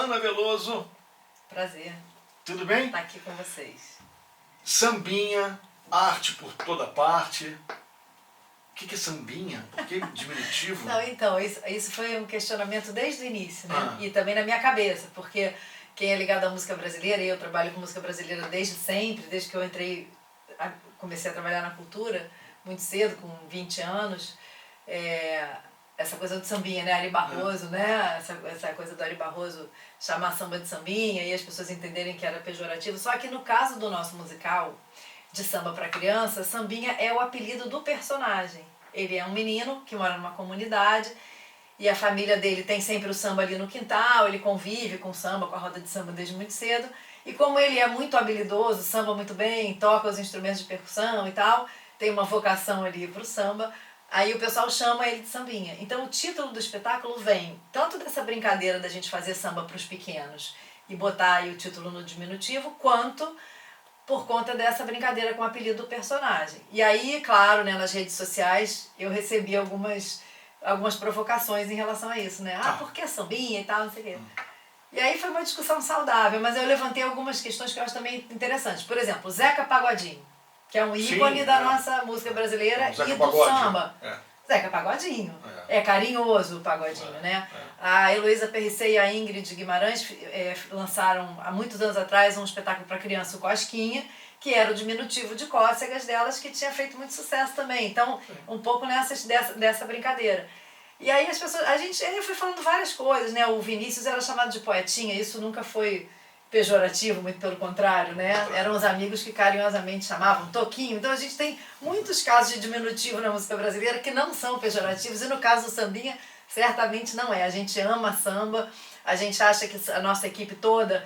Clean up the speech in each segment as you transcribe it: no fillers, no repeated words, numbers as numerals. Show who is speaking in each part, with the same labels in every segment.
Speaker 1: Ana Veloso.
Speaker 2: Prazer
Speaker 1: Tudo bem?
Speaker 2: estar aqui com vocês.
Speaker 1: Sambinha, arte por toda parte. O que é sambinha? Por que diminutivo?
Speaker 2: Não, então, isso foi um questionamento desde o início, né?
Speaker 1: Ah.
Speaker 2: E também na minha cabeça, porque quem é ligado à música brasileira, e eu trabalho com música brasileira desde sempre, desde que eu comecei a trabalhar na cultura, muito cedo, com 20 anos, essa coisa do sambinha, né? Ari Barroso, né? Essa coisa do Ari Barroso chamar samba de sambinha e as pessoas entenderem que era pejorativo. Só que no caso do nosso musical de samba para criança, sambinha é o apelido do personagem. Ele é um menino que mora numa comunidade e a família dele tem sempre o samba ali no quintal, ele convive com o samba, com a roda de samba desde muito cedo. E como ele é muito habilidoso, samba muito bem, toca os instrumentos de percussão e tal, tem uma vocação ali pro samba, aí o pessoal chama ele de sambinha. Então o título do espetáculo vem tanto dessa brincadeira da gente fazer samba para os pequenos e botar aí o título no diminutivo, quanto por conta dessa brincadeira com o apelido do personagem. E aí, claro, né, nas redes sociais eu recebi algumas provocações em relação a isso, né? Ah, por que sambinha e tal, não sei o quê. E aí foi uma discussão saudável, mas eu levantei algumas questões que eu acho também interessantes. Por exemplo, Zeca Pagodinho, que é um ícone da nossa música brasileira e do samba. Zeca Pagodinho. É carinhoso o Pagodinho, né? A Heloísa Perricet e a Ingrid Guimarães lançaram há muitos anos atrás um espetáculo para criança, o Cosquinha, que era o diminutivo de cócegas delas, que tinha feito muito sucesso também. Então, um pouco dessa brincadeira. E aí eu fui falando várias coisas, né? O Vinícius era chamado de poetinha, isso nunca foi pejorativo, muito pelo contrário, né? Eram os amigos que carinhosamente chamavam Toquinho. Então a gente tem muitos casos de diminutivo na música brasileira que não são pejorativos, e no caso do sambinha, certamente não é. A gente ama samba, a gente acha que a nossa equipe toda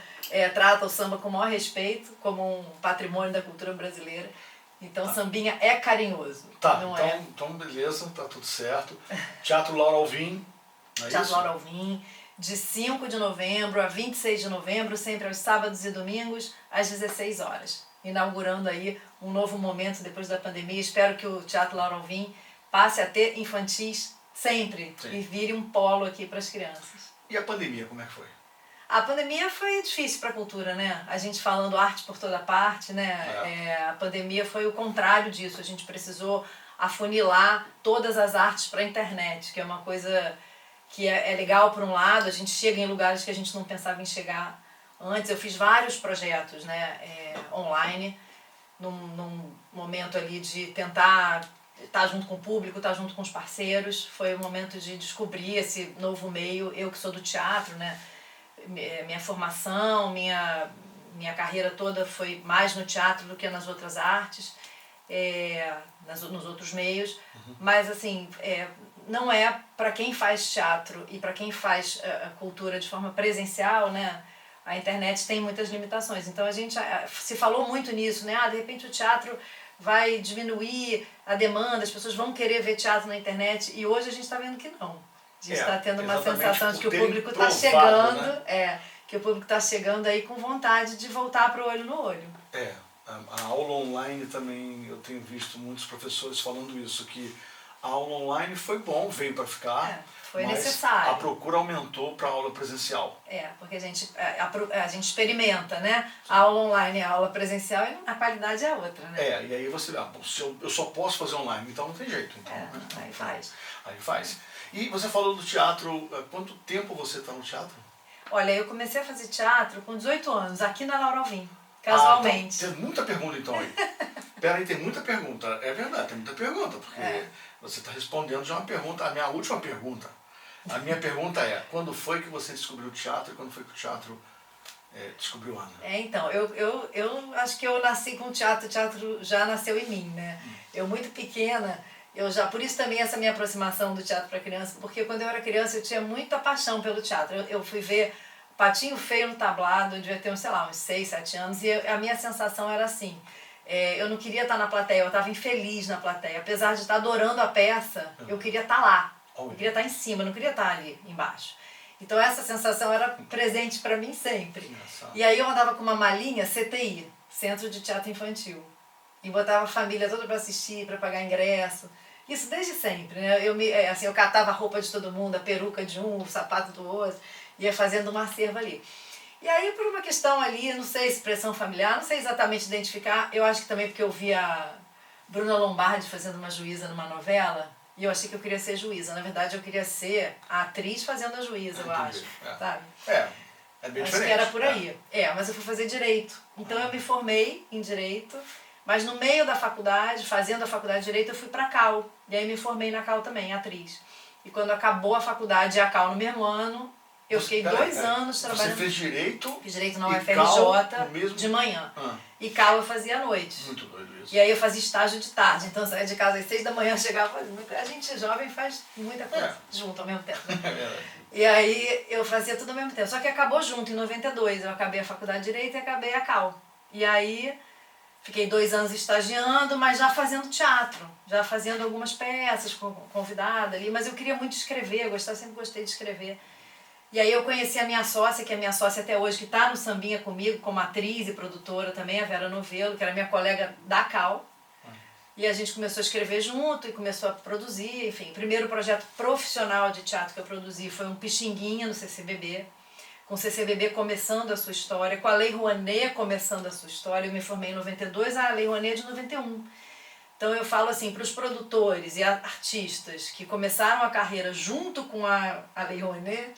Speaker 2: trata o samba com o maior respeito, como um patrimônio da cultura brasileira. Então sambinha é carinhoso.
Speaker 1: Tá, então beleza, tá tudo certo. Teatro Laura Alvim, não é
Speaker 2: Teatro
Speaker 1: isso?
Speaker 2: Laura Alvim, de 5 de novembro a 26 de novembro, sempre aos sábados e domingos, às 16 horas. Inaugurando aí um novo momento depois da pandemia. Espero que o Teatro Laura Alvim passe a ter infantis sempre. Sim. E vire um polo aqui para as crianças.
Speaker 1: E a pandemia, como é que foi?
Speaker 2: A pandemia foi difícil para a cultura, né? A gente falando arte por toda parte, né? A pandemia foi o contrário disso. A gente precisou afunilar todas as artes para a internet, que é uma coisa que é legal por um lado. A gente chega em lugares que a gente não pensava em chegar antes. Eu fiz vários projetos, né? Online, num momento ali de tentar estar junto com o público, estar junto com os parceiros. Foi um momento de descobrir esse novo meio. Eu que sou do teatro, né? Minha formação, minha carreira toda foi mais no teatro do que nas outras artes, nos outros meios. Mas assim, não é para quem faz teatro e para quem faz a cultura de forma presencial, né? A internet tem muitas limitações. Então a gente se falou muito nisso, né? De repente o teatro vai diminuir a demanda, as pessoas vão querer ver teatro na internet, e hoje a gente está vendo que não. A gente está tendo uma sensação de que o público está chegando, né? Que o público está chegando aí com vontade de voltar para o olho no olho.
Speaker 1: A aula online também, eu tenho visto muitos professores falando isso, que a aula online foi bom, veio para ficar,
Speaker 2: foi
Speaker 1: mas
Speaker 2: necessário.
Speaker 1: A procura aumentou para a aula presencial.
Speaker 2: Porque a gente experimenta, né? A aula online e a aula presencial, e a qualidade é outra, né?
Speaker 1: E aí você, eu só posso fazer online, então não tem jeito. Então,
Speaker 2: aí faz.
Speaker 1: Aí faz. E você falou do teatro, quanto tempo você está no teatro?
Speaker 2: Olha, eu comecei a fazer teatro com 18 anos, aqui na Laura Alvim, casualmente.
Speaker 1: Então, tem muita pergunta então aí. Peraí, tem muita pergunta. É verdade, tem muita pergunta, porque você está respondendo já uma pergunta, a minha última pergunta. A minha pergunta é, quando foi que você descobriu o teatro e quando foi que o teatro descobriu a Ana?
Speaker 2: Então, eu acho que eu nasci com o teatro já nasceu em mim, né? Eu muito pequena, por isso também essa minha aproximação do teatro para criança, porque quando eu era criança eu tinha muita paixão pelo teatro. Eu fui ver Patinho Feio no tablado, eu devia ter uns 6, 7 anos, e a minha sensação era assim, eu não queria estar na plateia, eu estava infeliz na plateia. Apesar de estar adorando a peça, eu queria estar lá, eu queria estar em cima, eu não queria estar ali embaixo. Então essa sensação era presente para mim sempre. E aí eu andava com uma malinha CTI, Centro de Teatro Infantil, e botava a família toda para assistir, para pagar ingresso. Isso desde sempre, né? Eu catava a roupa de todo mundo, a peruca de um, o sapato do outro. ia fazendo um acervo ali. E aí, por uma questão ali, não sei se pressão familiar, não sei exatamente identificar, eu acho que também porque eu vi a Bruna Lombardi fazendo uma juíza numa novela, e eu achei que eu queria ser juíza. Na verdade, eu queria ser a atriz fazendo a juíza, eu acho, sabe?
Speaker 1: É bem
Speaker 2: acho
Speaker 1: diferente.
Speaker 2: Que era por aí. Mas eu fui fazer Direito. Então eu me formei em Direito, mas no meio da faculdade, fazendo a faculdade de Direito, eu fui pra Cal. E aí me formei na Cal também, atriz. E quando acabou a faculdade e a Cal no mesmo ano, eu fiquei 2 anos trabalhando.
Speaker 1: Você fez Direito?
Speaker 2: Fiz Direito na UFRJ
Speaker 1: mesmo...
Speaker 2: de manhã. E Cal eu fazia à noite.
Speaker 1: Muito doido isso.
Speaker 2: E aí eu fazia estágio de tarde. Então eu saía de casa às 6 da manhã, chegava... A gente jovem faz muita coisa junto ao mesmo tempo. Né?
Speaker 1: É verdade.
Speaker 2: E aí eu fazia tudo ao mesmo tempo. Só que acabou junto, em 92. Eu acabei a faculdade de Direito e acabei a Cal. E aí fiquei 2 anos estagiando, mas já fazendo teatro. Já fazendo algumas peças, convidada ali. Mas eu queria muito escrever, sempre gostei de escrever. E aí eu conheci a minha sócia, que é minha sócia até hoje, que está no Sambinha comigo, como atriz e produtora também, a Vera Novelo, que era minha colega da Cal. E a gente começou a escrever junto e começou a produzir, enfim. O primeiro projeto profissional de teatro que eu produzi foi um Pixinguinha no CCBB, com o CCBB começando a sua história, com a Lei Rouanet começando a sua história. Eu me formei em 92, a Lei Rouanet é de 91. Então eu falo assim, para os produtores e artistas que começaram a carreira junto com a Lei Rouanet,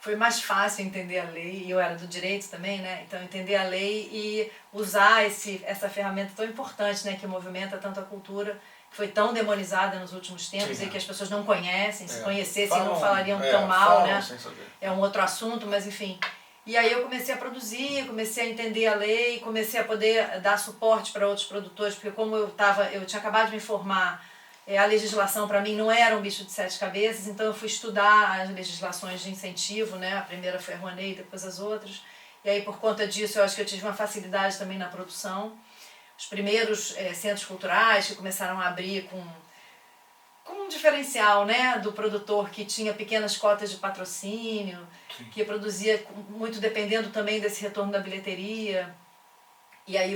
Speaker 2: foi mais fácil entender a lei, e eu era do direito também, né? Então entender a lei e usar essa ferramenta tão importante, né? Que movimenta tanto a cultura, que foi tão demonizada nos últimos tempos. Sim, e que as pessoas não conhecem, se conhecessem não falariam tão mal, né?
Speaker 1: Sem saber.
Speaker 2: É um outro assunto, mas enfim. E aí eu comecei a produzir, comecei a entender a lei, comecei a poder dar suporte para outros produtores, porque como eu tinha acabado de me formar, a legislação para mim não era um bicho de 7 cabeças, então eu fui estudar as legislações de incentivo, né? A primeira foi a Rouanet, depois as outras. E aí por conta disso eu acho que eu tive uma facilidade também na produção. Os primeiros centros culturais que começaram a abrir com um diferencial, né? Do produtor que tinha pequenas cotas de patrocínio, sim, que produzia muito dependendo também desse retorno da bilheteria. E aí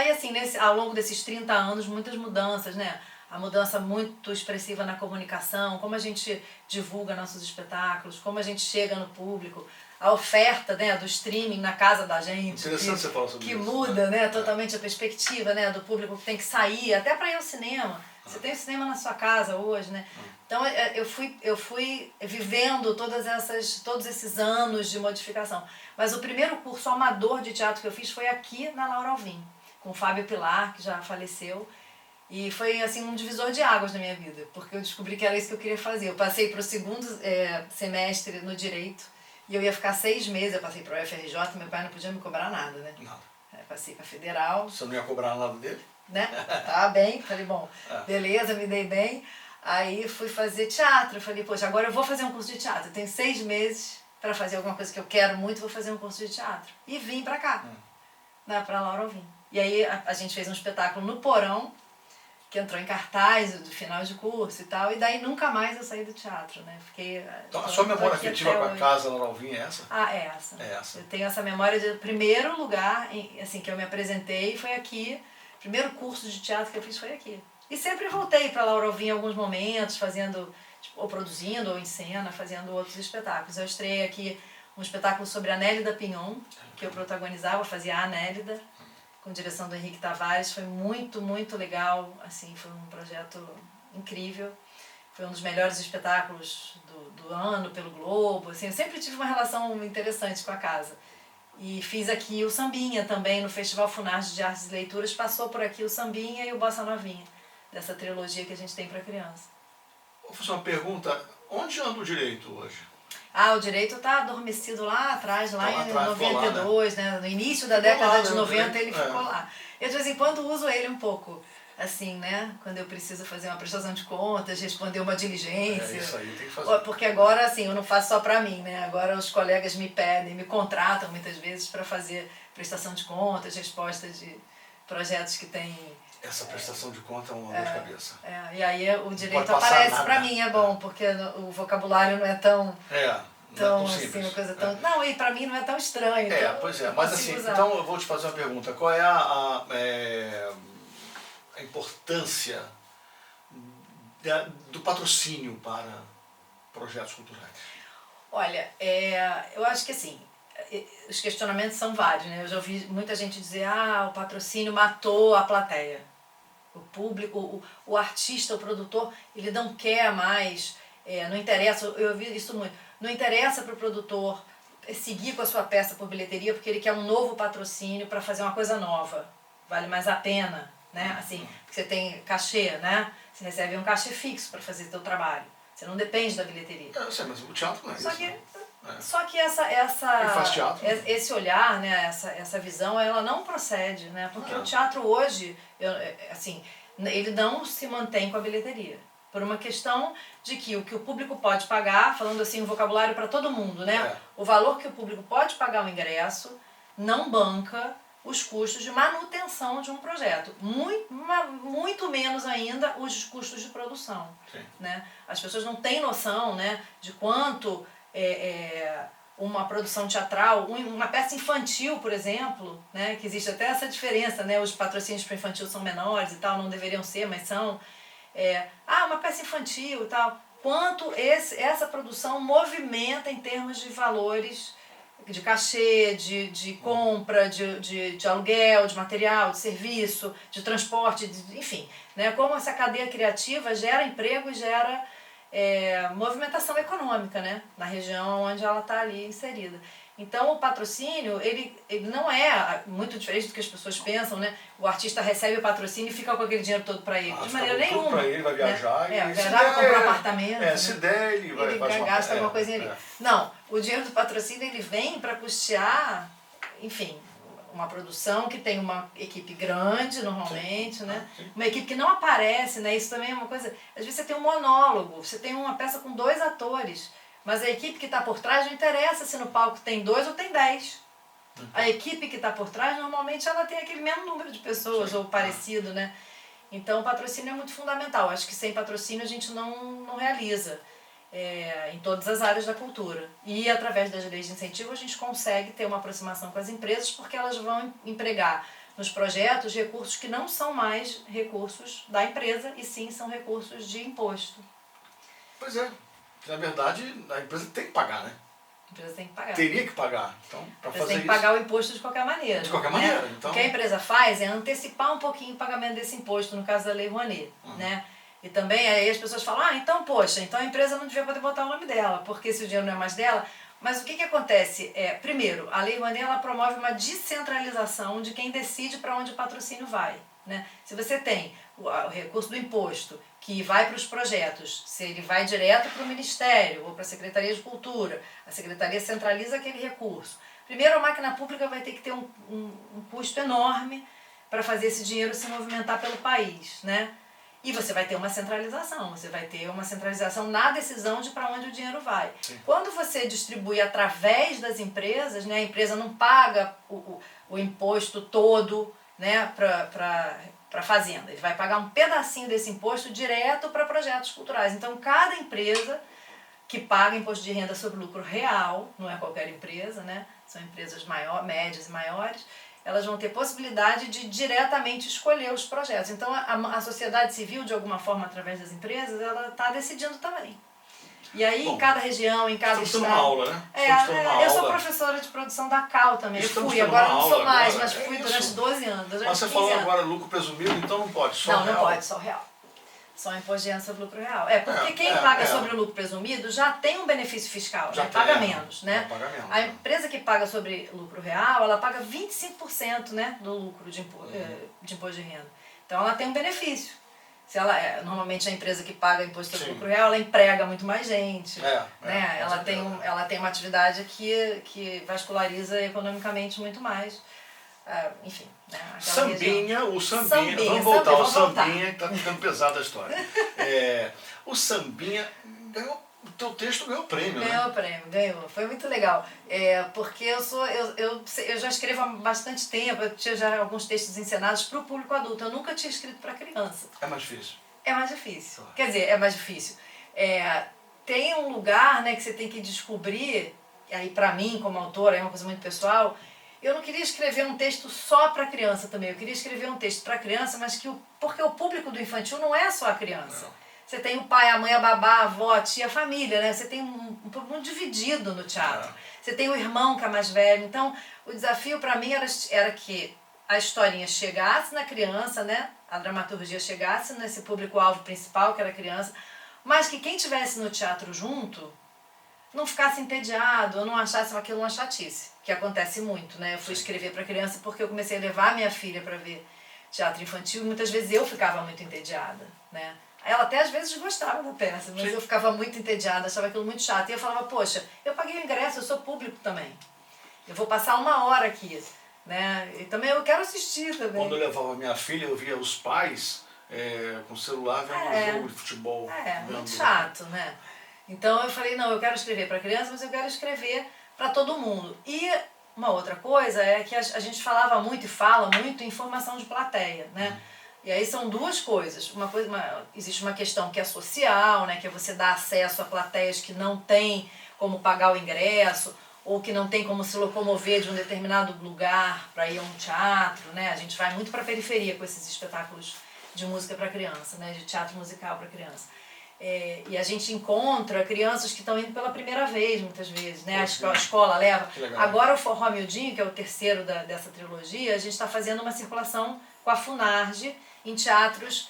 Speaker 2: assim, ao longo desses 30 anos, muitas mudanças, né? A mudança muito expressiva na comunicação, como a gente divulga nossos espetáculos, como a gente chega no público, a oferta, né, do streaming na casa da gente.
Speaker 1: Interessante você falar sobre
Speaker 2: que
Speaker 1: isso.
Speaker 2: Muda, né, totalmente a perspectiva, né, do público que tem que sair, até para ir ao cinema. Você tem o cinema na sua casa hoje, né? Então eu fui vivendo todos esses anos de modificação. Mas o primeiro curso amador de teatro que eu fiz foi aqui na Laura Alvim, com o Fábio Pilar, que já faleceu. E foi assim um divisor de águas na minha vida, porque eu descobri que era isso que eu queria fazer. Eu passei para o segundo semestre no Direito e eu ia ficar 6 meses. Eu passei para o UFRJ, meu pai não podia me cobrar nada, né?
Speaker 1: Nada.
Speaker 2: Passei para a Federal.
Speaker 1: Você não ia cobrar nada dele?
Speaker 2: Né? Tava bem, falei, bom, beleza, me dei bem. Aí fui fazer teatro, falei, poxa, agora eu vou fazer um curso de teatro. Eu tenho 6 meses para fazer alguma coisa que eu quero muito, vou fazer um curso de teatro. E vim para cá, para Laura Alvim. E aí a gente fez um espetáculo no Porão, que entrou em cartaz do final de curso e tal, e daí nunca mais eu saí do teatro, né?
Speaker 1: Então a sua memória afetiva com a casa Laura Alvim é essa?
Speaker 2: É essa.
Speaker 1: É essa.
Speaker 2: Eu tenho essa memória de primeiro lugar assim, que eu me apresentei foi aqui, o primeiro curso de teatro que eu fiz foi aqui. E sempre voltei para Laura Alvim em alguns momentos, fazendo, ou produzindo, ou em cena, fazendo outros espetáculos. Eu estreiei aqui um espetáculo sobre a Nélida Pinhon, que eu protagonizava, fazia a Nélida, com direção do Henrique Tavares. Foi muito, muito legal, assim, foi um projeto incrível. Foi um dos melhores espetáculos do ano pelo Globo, assim, eu sempre tive uma relação interessante com a casa. E fiz aqui o Sambinha também, no Festival Funarte de Artes e Leituras, passou por aqui o Sambinha e o Bossa Novinha, dessa trilogia que a gente tem para criança.
Speaker 1: Vou fazer uma pergunta, onde anda o Direito hoje?
Speaker 2: O Direito está adormecido lá atrás, lá em 92,
Speaker 1: lá,
Speaker 2: né? No início da década de 90 ele ficou lá. Eu de vez em quando uso ele um pouco, assim, né? Quando eu preciso fazer uma prestação de contas, responder uma diligência.
Speaker 1: Isso aí, tem que fazer.
Speaker 2: Porque agora, assim, eu não faço só para mim, né? Agora os colegas me pedem, me contratam muitas vezes para fazer prestação de contas, resposta de projetos que têm...
Speaker 1: Essa prestação de conta é uma dor de cabeça.
Speaker 2: E aí o Direito aparece para mim, é bom, porque o vocabulário não é tão...
Speaker 1: não é tão simples.
Speaker 2: Assim, uma coisa tão... Não, e para mim não é tão estranho.
Speaker 1: Pois é, mas assim, então eu vou te fazer uma pergunta. Qual é a importância do patrocínio para projetos culturais?
Speaker 2: Olha, eu acho que assim, os questionamentos são vários, né? Eu já ouvi muita gente dizer, o patrocínio matou a plateia. O público, o artista, o produtor, ele não quer mais, não interessa, eu ouvi isso muito, não interessa para o produtor seguir com a sua peça por bilheteria porque ele quer um novo patrocínio para fazer uma coisa nova. Vale mais a pena, né? Assim, porque você tem cachê, né? Você recebe um cachê fixo para fazer seu trabalho. Você não depende da bilheteria.
Speaker 1: Eu sei, mas o teatro não é
Speaker 2: Só
Speaker 1: isso.
Speaker 2: que,
Speaker 1: Né?
Speaker 2: só que
Speaker 1: Quem faz teatro,
Speaker 2: esse olhar, né, essa visão, ela não procede, né? Porque o teatro hoje, assim, ele não se mantém com a bilheteria. Por uma questão de que o público pode pagar, falando assim um vocabulário para todo mundo, né? O valor que o público pode pagar o ingresso não banca os custos de manutenção de um projeto. Muito menos ainda os custos de produção. Né? As pessoas não têm noção, né, de quanto uma produção teatral, uma peça infantil, por exemplo, né, que existe até essa diferença, né, os patrocínios para infantil são menores e tal, não deveriam ser, mas são. Uma peça infantil e tal. Quanto essa produção movimenta em termos de valores de cachê, de compra, de aluguel, de material, de serviço, de transporte, enfim. Né? Como essa cadeia criativa gera emprego e gera movimentação econômica, né? Na região onde ela está ali inserida. Então o patrocínio, ele não é muito diferente do que as pessoas pensam, né? O artista recebe o patrocínio e fica com aquele dinheiro todo para ele. De maneira nenhuma.
Speaker 1: Para ele, vai viajar.
Speaker 2: Né? Viajar, comprar um apartamento.
Speaker 1: Se der, ele vai
Speaker 2: gasta alguma coisinha ali. Não, o dinheiro do patrocínio ele vem para custear, enfim, uma produção que tem uma equipe grande, normalmente, né? Uma equipe que não aparece, né? Isso também é uma coisa... Às vezes você tem um monólogo, você tem uma peça com 2 atores, mas a equipe que está por trás não interessa se no palco tem 2 ou tem 10. A equipe que está por trás, normalmente, ela tem aquele mesmo número de pessoas, ou parecido, né? Então, o patrocínio é muito fundamental. Acho que sem patrocínio a gente não realiza em todas as áreas da cultura. E, através das leis de incentivo, a gente consegue ter uma aproximação com as empresas, porque elas vão empregar nos projetos recursos que não são mais recursos da empresa, e sim são recursos de imposto.
Speaker 1: Pois é. Na verdade, a empresa tem que pagar, né?
Speaker 2: A empresa tem que pagar.
Speaker 1: Teria que pagar. Então, para fazer isso...
Speaker 2: tem que pagar o imposto de qualquer maneira.
Speaker 1: De qualquer maneira. Então...
Speaker 2: O que a empresa faz é antecipar um pouquinho o pagamento desse imposto, no caso da Lei Rouanet. Né? E também aí as pessoas falam, então, poxa, então a empresa não devia poder botar o nome dela, porque se o dinheiro não é mais dela... Mas o que acontece? Primeiro, a Lei Rouanet ela promove uma descentralização de quem decide para onde o patrocínio vai. Né? Se você tem o recurso do imposto que vai para os projetos, se ele vai direto para o Ministério ou para a Secretaria de Cultura, a Secretaria centraliza aquele recurso. Primeiro, a máquina pública vai ter que ter um custo enorme para fazer esse dinheiro se movimentar pelo país. Né? E você vai ter uma centralização, na decisão de para onde o dinheiro vai. Sim. Quando você distribui através das empresas, né, a empresa não paga o imposto todo, né, para a fazenda. Ele vai pagar um pedacinho desse imposto direto para projetos culturais. Então, cada empresa que paga imposto de renda sobre lucro real, não é qualquer empresa, né, são empresas médias e maiores, elas vão ter possibilidade de diretamente escolher os projetos. Então, a sociedade civil, de alguma forma, através das empresas, ela está decidindo também. E aí, em cada região, em cada estado...
Speaker 1: Estamos uma aula, né?
Speaker 2: Eu sou professora de produção da CAL também. Agora não sou mais, mas fui durante 12 anos.
Speaker 1: Mas você falou agora lucro presumido, então não pode, só real?
Speaker 2: Não pode, só real. Só imposto de renda sobre lucro real. Porque quem paga sobre o lucro presumido já tem um benefício fiscal, já paga menos, né? A empresa que paga sobre lucro real, ela paga 25%, né, do lucro de imposto de renda. Então ela tem um benefício. Se ela normalmente a empresa que paga imposto sobre lucro real, ela emprega muito mais gente, né? Ela tem uma atividade que vasculariza economicamente muito mais. Enfim, né?
Speaker 1: O sambinha, vamos voltar ao sambinha, que está ficando pesada a história. O sambinha ganhou, o teu texto ganhou prêmio, né?
Speaker 2: Ganhou prêmio, ganhou. Foi muito legal. Porque eu já escrevo há bastante tempo, eu tinha já alguns textos encenados para o público adulto. Eu nunca tinha escrito para criança.
Speaker 1: É mais difícil?
Speaker 2: É mais difícil. Claro. Quer dizer, é mais difícil. Tem um lugar, né, que você tem que descobrir, e aí para mim, como autora, é uma coisa muito pessoal. Eu não queria escrever um texto só para criança também. Eu queria escrever um texto para criança, mas porque o público do infantil não é só a criança. Não. Você tem o pai, a mãe, a babá, a avó, a tia, a família, né? Você tem um mundo dividido no teatro. Você tem o irmão que é mais velho. Então, o desafio para mim era que a historinha chegasse na criança, né? A dramaturgia chegasse nesse público-alvo principal, que era a criança, mas que quem estivesse no teatro junto não ficasse entediado ou não achasse aquilo uma chatice, que acontece muito, né? Eu fui escrever para criança porque eu comecei a levar minha filha para ver teatro infantil e muitas vezes eu ficava muito entediada, né? Ela até às vezes gostava da peça, mas eu ficava muito entediada, achava aquilo muito chato. E eu falava, poxa, eu paguei o ingresso, eu sou público também. Eu vou passar 1 hora aqui, né? E também eu quero assistir também.
Speaker 1: Quando eu levava minha filha, eu via os pais com o celular vendo um jogo de futebol.
Speaker 2: Muito chato, né? Então eu falei, não, eu quero escrever para criança, mas eu quero escrever para todo mundo. E uma outra coisa é que a gente falava muito e fala muito em formação de plateia, né? E aí são duas coisas. Existe uma questão que é social, né? Que é você dar acesso a plateias que não têm como pagar o ingresso ou que não tem como se locomover de um determinado lugar para ir a um teatro, né? A gente vai muito para a periferia com esses espetáculos de música para criança, né? De teatro musical para criança. E a gente encontra crianças que estão indo pela primeira vez, muitas vezes, né? A escola leva. Agora o Forró Miudinho, que é o terceiro dessa trilogia, a gente está fazendo uma circulação com a Funarge em teatros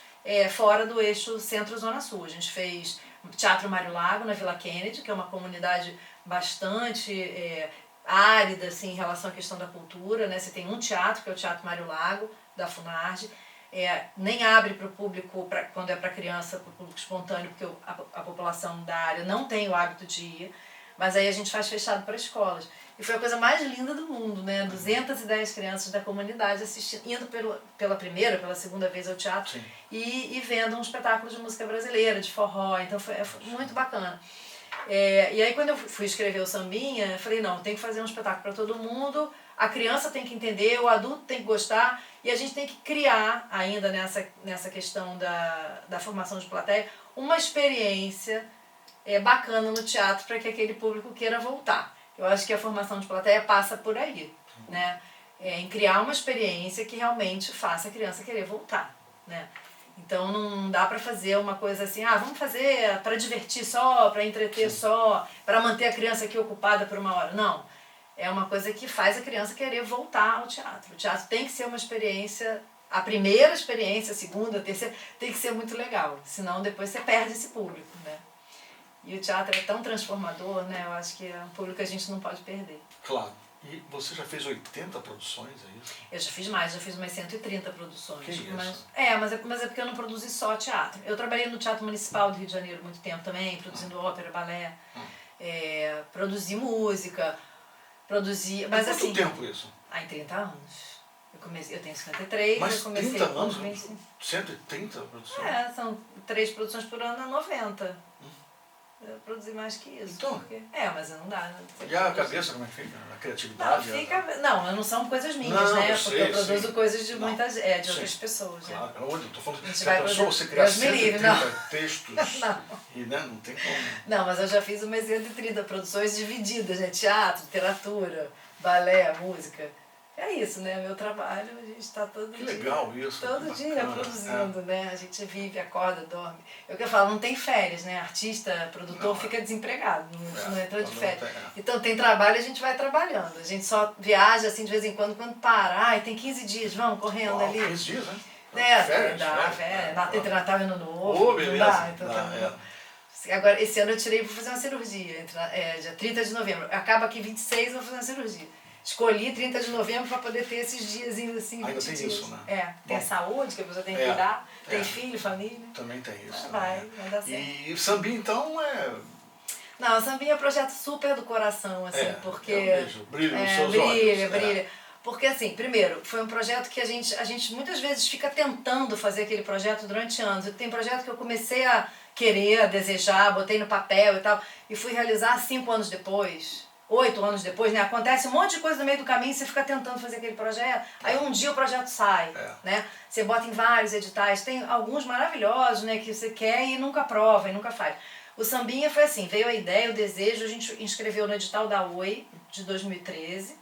Speaker 2: fora do eixo Centro-Zona Sul. A gente fez Teatro Mário Lago, na Vila Kennedy, que é uma comunidade bastante árida assim, em relação à questão da cultura, né? Você tem um teatro, que é o Teatro Mário Lago, da Funarge. Nem abre para o público, quando é para criança, para o público espontâneo, porque a população da área não tem o hábito de ir, mas aí a gente faz fechado para escolas. E foi a coisa mais linda do mundo, né? 210 crianças da comunidade assistindo, indo pela segunda vez ao teatro e vendo um espetáculo de música brasileira, de forró, então foi muito bacana. E aí quando eu fui escrever o Sambinha, eu falei, não, tem que fazer um espetáculo para todo mundo, a criança tem que entender, o adulto tem que gostar, e a gente tem que criar, ainda nessa questão da formação de plateia, uma experiência bacana no teatro para que aquele público queira voltar. Eu acho que a formação de plateia passa por aí, né? Em criar uma experiência que realmente faça a criança querer voltar, né? Então não dá para fazer uma coisa assim, vamos fazer para divertir só, para entreter só, para manter a criança aqui ocupada por 1 hora. Não. É uma coisa que faz a criança querer voltar ao teatro. O teatro tem que ser uma experiência, a primeira experiência, a segunda, a terceira, tem que ser muito legal. Senão depois você perde esse público, né? E o teatro é tão transformador, né? Eu acho que é um público que a gente não pode perder.
Speaker 1: Claro. E você já fez 80 produções, é isso?
Speaker 2: Eu já fiz mais, já fiz umas 130 produções.
Speaker 1: Que isso?
Speaker 2: Mas é porque eu não produzi só teatro. Eu trabalhei no Teatro Municipal do Rio de Janeiro muito tempo também, produzindo ópera, balé, produzi música, mas
Speaker 1: quanto tempo isso?
Speaker 2: Em 30 anos. Eu tenho 53,
Speaker 1: mas
Speaker 2: eu comecei
Speaker 1: 30 anos?
Speaker 2: 25.
Speaker 1: 130 produções?
Speaker 2: São 3 produções por ano, é 90. Eu produzi mais que isso.
Speaker 1: Então?
Speaker 2: Mas não dá.
Speaker 1: E a cabeça, como é que fica? A criatividade?
Speaker 2: Não são coisas minhas, né? Porque eu produzo coisas de muitas, de outras pessoas.
Speaker 1: Claro,
Speaker 2: né?
Speaker 1: eu tô falando
Speaker 2: se
Speaker 1: a pessoa, você criar 130 textos e não tem como.
Speaker 2: Não, mas eu já fiz umas 130 produções divididas, né? Teatro, literatura, balé, música. É isso, né? Meu trabalho, a gente está todo dia.
Speaker 1: Que legal isso.
Speaker 2: Todo dia produzindo, né? A gente vive, acorda, dorme. É o que eu falo, não tem férias, né? Artista, produtor fica desempregado, não entra de férias. Então tem trabalho, a gente vai trabalhando. A gente só viaja assim de vez em quando para. Tem 15 dias, vamos correndo ali.
Speaker 1: 15 dias, né?
Speaker 2: Férias. Entre Natal e Ano Novo.
Speaker 1: Beleza.
Speaker 2: Agora, esse ano eu tirei para fazer uma cirurgia, dia 30 de novembro. Acaba aqui 26 eu vou fazer uma cirurgia. Escolhi 30 de novembro para poder ter esses diazinhos assim, 20
Speaker 1: ainda tem
Speaker 2: dias.
Speaker 1: Isso, né?
Speaker 2: Tem a saúde, que a pessoa tem que cuidar, tem filho, família.
Speaker 1: Também tem isso.
Speaker 2: Vai dar certo.
Speaker 1: E o Sambinha, então,
Speaker 2: Não, o Sambinha é um projeto super do coração, assim, porque...
Speaker 1: Eu vejo, brilha nos seus olhos.
Speaker 2: Brilha. Porque, assim, primeiro, foi um projeto que a gente muitas vezes fica tentando fazer aquele projeto durante anos. Tem projeto que eu comecei a querer, a desejar, botei no papel e tal, e fui realizar 5 anos depois, 8 anos depois, né? Acontece um monte de coisa no meio do caminho, você fica tentando fazer aquele projeto, aí um dia o projeto sai, né? Você bota em vários editais, tem alguns maravilhosos, né, que você quer e nunca aprova, e nunca faz. O Sambinha foi assim, veio a ideia, o desejo, a gente inscreveu no edital da Oi, de 2013,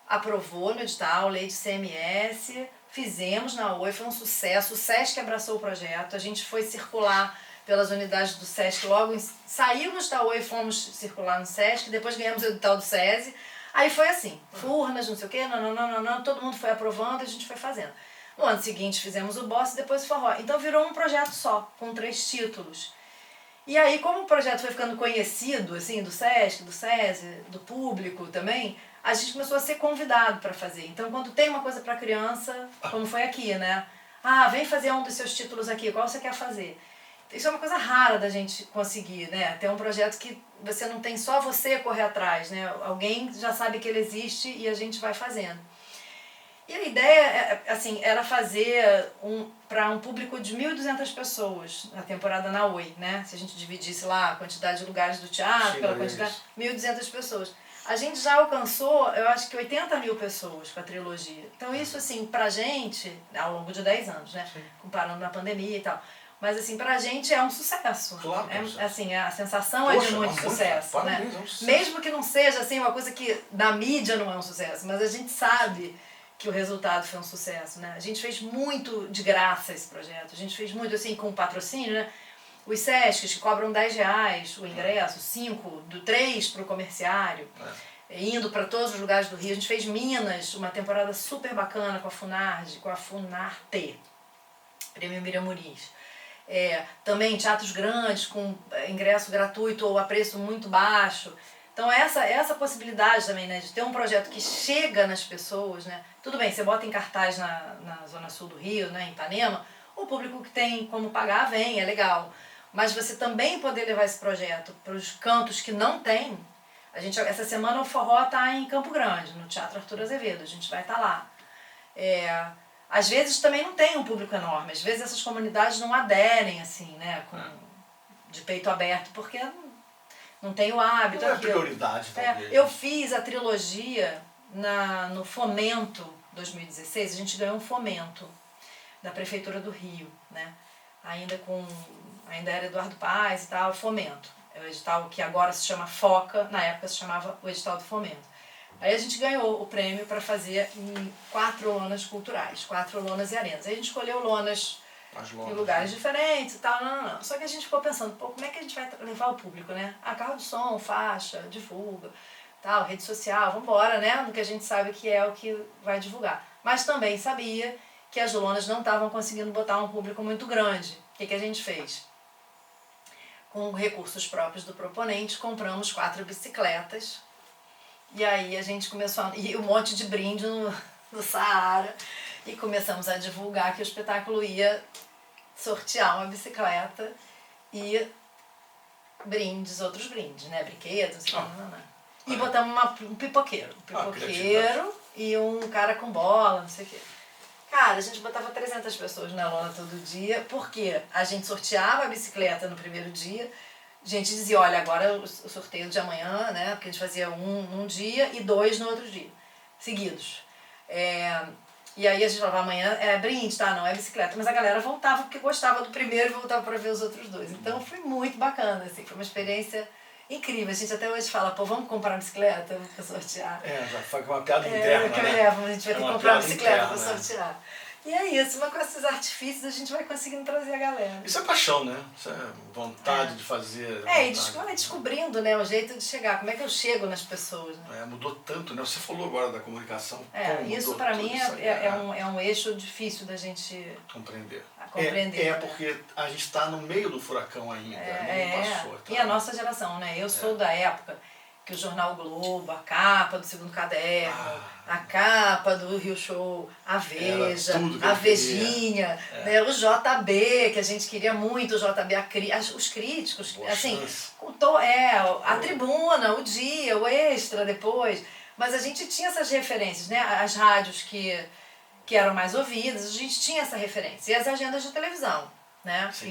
Speaker 2: aprovou no edital, lei de CMS, fizemos na Oi, foi um sucesso, o SESC abraçou o projeto, a gente foi circular pelas unidades do SESC logo. Saímos da Oi, fomos circular no SESC, depois ganhamos o edital do SESI. Aí foi assim, Furnas, não sei o quê, não, todo mundo foi aprovando e a gente foi fazendo. No ano seguinte fizemos o Bossa e depois o Forró. Então virou um projeto só, com 3 títulos. E aí, como o projeto foi ficando conhecido, assim, do SESC, do SESI, do público também, a gente começou a ser convidado para fazer. Então, quando tem uma coisa para criança, como foi aqui, né? Ah, vem fazer um dos seus títulos aqui, qual você quer fazer? Isso é uma coisa rara da gente conseguir, né? Ter um projeto que você não tem só você correr atrás, né? Alguém já sabe que ele existe e a gente vai fazendo. E a ideia, assim, era fazer para um público de 1.200 pessoas na temporada na Oi, né? Se a gente dividisse lá a quantidade de lugares do teatro, pela quantidade, 1.200 pessoas. A gente já alcançou, eu acho que 80 mil pessoas com a trilogia. Então isso, assim, pra gente, ao longo de 10 anos, né? Sim. Comparando na pandemia e tal. Mas, assim, pra gente é um sucesso.
Speaker 1: Claro,
Speaker 2: assim, a sensação é de muito sucesso, né?
Speaker 1: Parabéns, é um sucesso.
Speaker 2: Mesmo que não seja, assim, uma coisa que na mídia não é um sucesso, mas a gente sabe que o resultado foi um sucesso, né? A gente fez muito de graça esse projeto. A gente fez muito, assim, com patrocínio, né? Os SESCs que cobram R$10 o ingresso, 5, do 3 para o comerciário, indo para todos os lugares do Rio. A gente fez Minas, uma temporada super bacana com a Funarte, Prêmio Miriam Muniz. Também teatros grandes, com ingresso gratuito ou a preço muito baixo. Então essa possibilidade também, né, de ter um projeto que chega nas pessoas, né? Tudo bem, você bota em cartaz na Zona Sul do Rio, né, em Ipanema, o público que tem como pagar vem, é legal. Mas você também poder levar esse projeto para os cantos que não tem. Essa semana o Forró está em Campo Grande, no Teatro Arthur Azevedo, a gente vai estar lá. Às vezes também não tem um público enorme, às vezes essas comunidades não aderem assim, né, de peito aberto, porque não tem o hábito.
Speaker 1: Não é prioridade, talvez.
Speaker 2: Eu fiz a trilogia no Fomento 2016, a gente ganhou um fomento da Prefeitura do Rio, né? Ainda era Eduardo Paes e tal, Fomento. É o edital que agora se chama FOCA, na época se chamava o edital do Fomento. Aí a gente ganhou o prêmio para fazer em 4 lonas culturais, 4 lonas e arenas. Aí a gente escolheu lonas em lugares diferentes e tal, Só que a gente ficou pensando, como é que a gente vai levar o público, né? Carro de som, faixa, divulga, tal, rede social, vambora, né? No que a gente sabe que é o que vai divulgar. Mas também sabia que as lonas não estavam conseguindo botar um público muito grande. O que a gente fez? Com recursos próprios do proponente, compramos 4 bicicletas. E aí a gente começou e um monte de brinde no Saara. E começamos a divulgar que o espetáculo ia sortear uma bicicleta e outros brindes, né? Brinquedos, não sei não. E botamos um pipoqueiro. E um cara com bola, não sei o quê. Cara, a gente botava 300 pessoas na lona todo dia, porque a gente sorteava a bicicleta no primeiro dia, a gente dizia, olha, agora o sorteio de amanhã, né? Porque a gente fazia um dia e 2 no outro dia, seguidos. E aí a gente falava, amanhã é brinde, tá? Não é bicicleta. Mas a galera voltava porque gostava do primeiro e voltava para ver os outros 2. Então foi muito bacana, assim, foi uma experiência incrível. A gente até hoje fala, vamos comprar bicicleta para sortear.
Speaker 1: Já foi uma piada interna, né?
Speaker 2: A gente vai ter que comprar bicicleta para sortear. E é isso, com esses artifícios a gente vai conseguindo trazer a galera.
Speaker 1: Isso é paixão, né? Isso é vontade de fazer.
Speaker 2: E descobrindo, né, o jeito de chegar. Como é que eu chego nas pessoas, né?
Speaker 1: Mudou tanto, né? Você falou agora da comunicação.
Speaker 2: Isso para mim é um eixo difícil da gente
Speaker 1: compreender.
Speaker 2: Porque
Speaker 1: a gente está no meio do furacão ainda, não passou.
Speaker 2: E a nossa geração, né? Eu sou da época que o Jornal Globo, a capa do Segundo Caderno, a capa do Rio Show, a Veja, a Vejinha, né, o JB, que a gente queria muito, o JB, os críticos, assim, a Tribuna, o Dia, o Extra depois, mas a gente tinha essas referências, né, as rádios que eram mais ouvidas, a gente tinha essa referência, e as agendas de televisão, né?